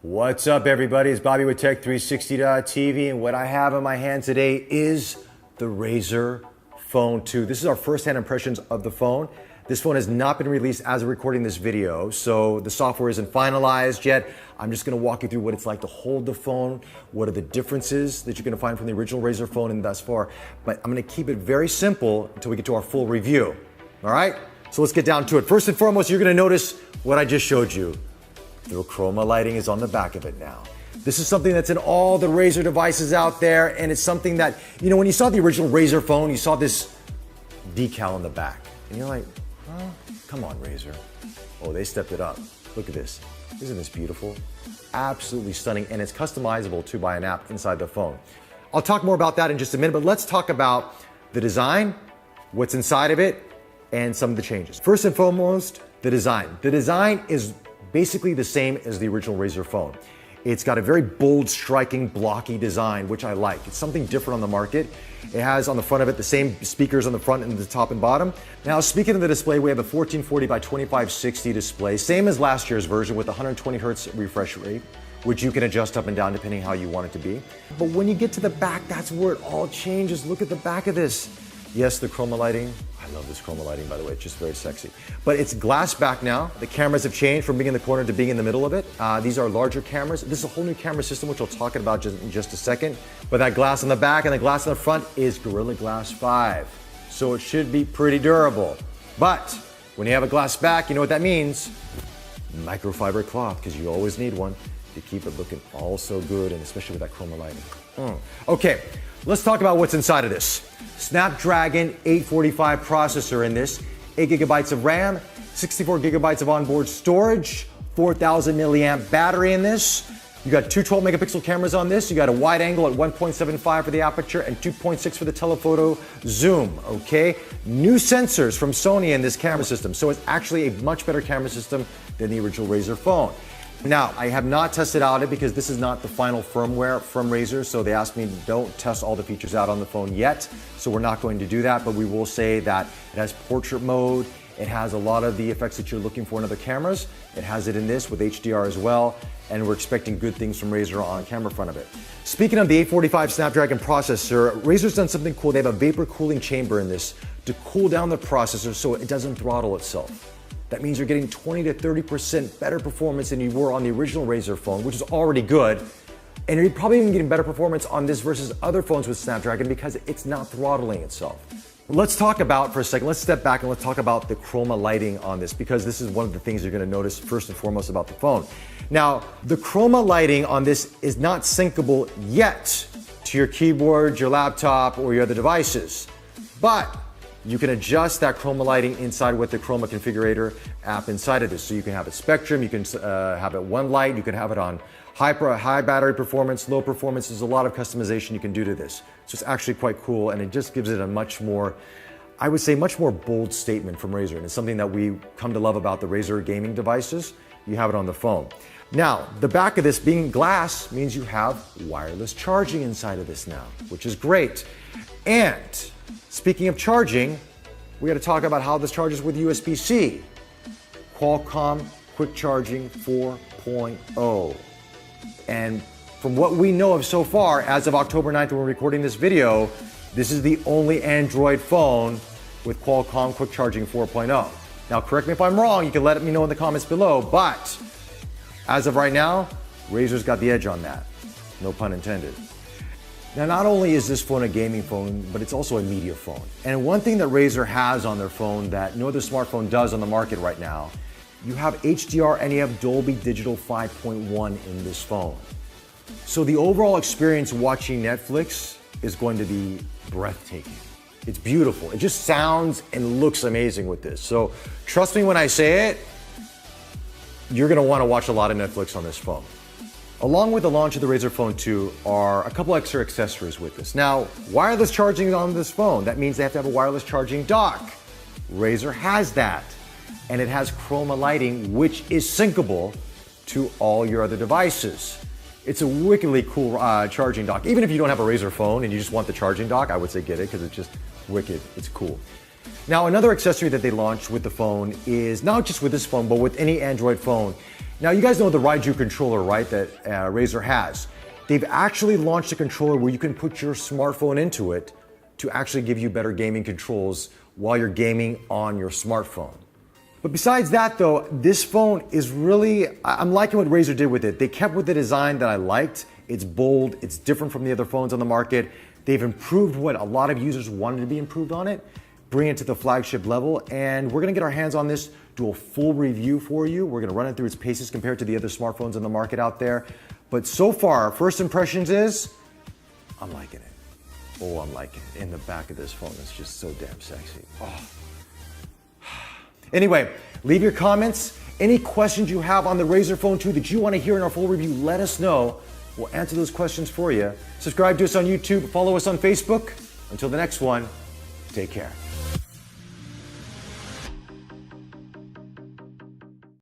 What's up, everybody? It's Bobby with Tech360.tv, and what I have in my hand today is the Razer Phone 2. This is our first-hand impressions of the phone. This phone has not been released as of recording this video, so the software isn't finalized yet. I'm just gonna walk you through what it's like to hold the phone, what are the differences that you're gonna find from the original Razer phone and thus far, but I'm gonna keep it very simple until we get to our full review. All right? So let's get down to it. First and foremost, you're gonna notice what I just showed you. The Chroma lighting is on the back of it now. This is something that's in all the Razer devices out there, and it's something that, you know, when you saw the original Razer phone, you saw this decal on the back, and you're like, huh? Come on, Razer. Oh, they stepped it up. Look at this. Isn't this beautiful? Absolutely stunning, and it's customizable too by an app inside the phone. I'll talk more about that in just a minute, but let's talk about the design, what's inside of it, and some of the changes. First and foremost, the design. The design is basically the same as the original Razer phone. It's got a very bold, striking, blocky design, which I like. It's something different on the market. It has on the front of it the same speakers on the front and the top and bottom. Now, speaking of the display, we have a 1440 by 2560 display, same as last year's version with 120 hertz refresh rate, which you can adjust up and down depending how you want it to be. But when you get to the back, that's where it all changes. Look at the back of this. Yes, the Chroma lighting. I love this Chroma lighting, by the way. It's just very sexy. But it's glass back now. The cameras have changed from being in the corner to being in the middle of it. These are larger cameras. This is a whole new camera system, which I'll talk about in just a second. But that glass on the back and the glass on the front is Gorilla Glass 5. So it should be pretty durable. But when you have a glass back, you know what that means? Microfiber cloth, because you always need one to keep it looking all so good, and especially with that Chroma lighting. Okay, let's talk about what's inside of this. Snapdragon 845 processor in this, 8 gigabytes of RAM, 64 gigabytes of onboard storage, 4,000 milliamp battery in this. You got two 12 megapixel cameras on this. You got a wide angle at 1.75 for the aperture and 2.6 for the telephoto zoom, okay? New sensors from Sony in this camera system, so it's actually a much better camera system than the original Razer phone. Now, I have not tested out it because this is not the final firmware from Razer, so they asked me don't test all the features out on the phone yet, so we're not going to do that, but we will say that it has portrait mode, it has a lot of the effects that you're looking for in other cameras, it has it in this with HDR as well, and we're expecting good things from Razer on the camera front of it. Speaking of the 845 Snapdragon processor, Razer's done something cool. They have a vapor cooling chamber in this to cool down the processor so it doesn't throttle itself. That means you're getting 20 to 30% better performance than you were on the original Razer phone, which is already good. And you're probably even getting better performance on this versus other phones with Snapdragon because it's not throttling itself. Let's talk about, for a second, let's step back and let's talk about the Chroma lighting on this, because this is one of the things you're gonna notice first and foremost about the phone. Now, the Chroma lighting on this is not syncable yet to your keyboard, your laptop, or your other devices. But you can adjust that Chroma lighting inside with the Chroma configurator app inside of this. So you can have it spectrum, you can have it one light, you can have it on high battery performance, low performance. There's a lot of customization you can do to this. So it's actually quite cool, and it just gives it a much more, I would say, much more bold statement from Razer. And it's something that we come to love about the Razer gaming devices. You have it on the phone. Now, the back of this being glass means you have wireless charging inside of this now, which is great. And speaking of charging, we got to talk about how this charges with USB-C. Qualcomm Quick Charging 4.0. And from what we know of so far, as of October 9th when we're recording this video, this is the only Android phone with Qualcomm Quick Charging 4.0. Now, correct me if I'm wrong, you can let me know in the comments below, but as of right now, Razer's got the edge on that. No pun intended. Now, not only is this phone a gaming phone, but it's also a media phone. And one thing that Razer has on their phone that no other smartphone does on the market right now, you have HDR and you have Dolby Digital 5.1 in this phone. So the overall experience watching Netflix is going to be breathtaking. It's beautiful. It just sounds and looks amazing with this. So trust me when I say it, you're gonna wanna watch a lot of Netflix on this phone. Along with the launch of the Razer Phone 2 are a couple extra accessories with this. Now, wireless charging on this phone, that means they have to have a wireless charging dock. Razer has that. And it has Chroma lighting, which is syncable to all your other devices. It's a wickedly cool charging dock. Even if you don't have a Razer phone and you just want the charging dock, I would say get it because it's just wicked. It's cool. Now, another accessory that they launched with the phone is not just with this phone, but with any Android phone, Now, you guys know the Razer controller, right, that Razer has. They've actually launched a controller where you can put your smartphone into it to actually give you better gaming controls while you're gaming on your smartphone. But besides that though, this phone is really, I'm liking what Razer did with it. They kept with the design that I liked. It's bold, it's different from the other phones on the market. They've improved what a lot of users wanted to be improved on it, bring it to the flagship level, and we're gonna get our hands on this, do a full review for you. We're gonna run it through its paces compared to the other smartphones on the market out there. But so far, first impressions is, I'm liking it. Oh, I'm liking it. In the back of this phone, it's just so damn sexy. Oh. Anyway, leave your comments. Any questions you have on the Razer Phone 2 that you want to hear in our full review, let us know. We'll answer those questions for you. Subscribe to us on YouTube, follow us on Facebook. Until the next one, take care.